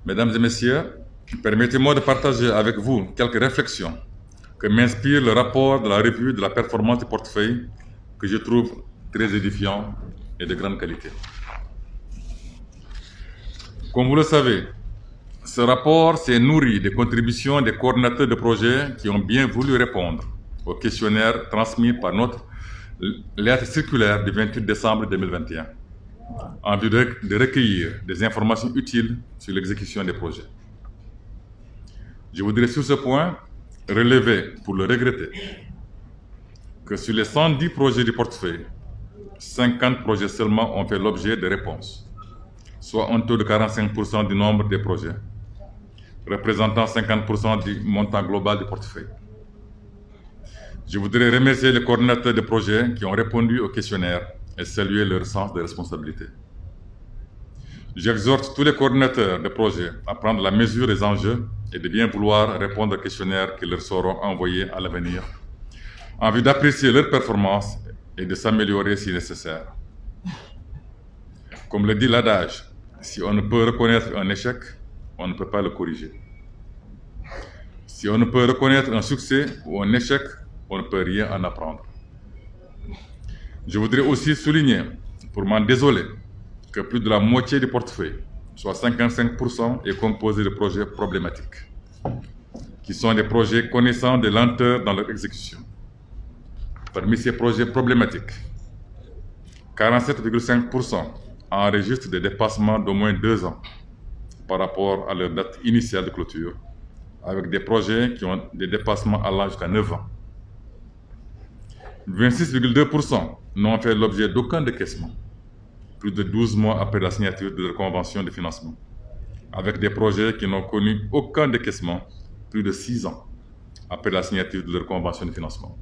Mesdames et messieurs, permettez-moi de partager avec vous quelques réflexions que m'inspire le rapport de la revue de la performance du portefeuille que je trouve très édifiant et de grande qualité. Comme vous le savez, ce rapport s'est nourri des contributions des coordinateurs de projets qui ont bien voulu répondre au questionnaire transmis par notre lettre circulaire du 28 décembre 2021 en vue de recueillir des informations utiles sur l'exécution des projets. Je voudrais sur ce point relever, pour le regretter, que sur les 110 projets du portefeuille, 50 projets seulement ont fait l'objet de réponses, soit un taux de 45% du nombre des projets, représentant 50% du montant global du portefeuille. Je voudrais remercier les coordinateurs de projets qui ont répondu au questionnaire et saluer leur sens de responsabilité. J'exhorte tous les coordinateurs de projets à prendre la mesure des enjeux et de bien vouloir répondre aux questionnaires qui leur seront envoyés à l'avenir, en vue d'apprécier leur performance et de s'améliorer si nécessaire. Comme le dit l'adage, si on ne peut reconnaître un échec, on ne peut pas le corriger. Si on ne peut reconnaître un succès ou un échec, on ne peut rien en apprendre. Je voudrais aussi souligner, pour m'en désoler, que plus de la moitié du portefeuille, soit 55%, est composé de projets problématiques, qui sont des projets connaissant des lenteurs dans leur exécution. Parmi ces projets problématiques, 47,5% enregistrent des dépassements d'au moins 2 ans par rapport à leur date initiale de clôture, avec des projets qui ont des dépassements allant jusqu'à 9 ans. 26,2% n'ont fait l'objet d'aucun décaissement, plus de 12 mois après la signature de leur convention de financement, avec des projets qui n'ont connu aucun décaissement plus de 6 ans après la signature de leur convention de financement.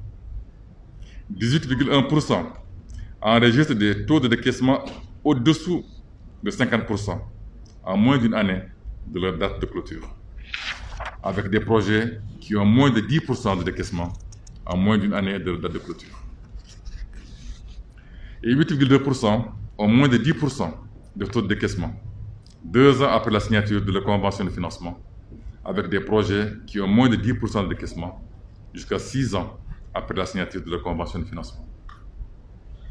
18,1% enregistrent des taux de décaissement au-dessous de 50% en moins d'une année de leur date de clôture, avec des projets qui ont moins de 10% de décaissement en moins d'une année de leur date de clôture. Et 8,2% ont moins de 10% de taux de décaissement 2 ans après la signature de leur convention de financement, avec des projets qui ont moins de 10% de décaissement jusqu'à 6 ans après la signature de leur convention de financement.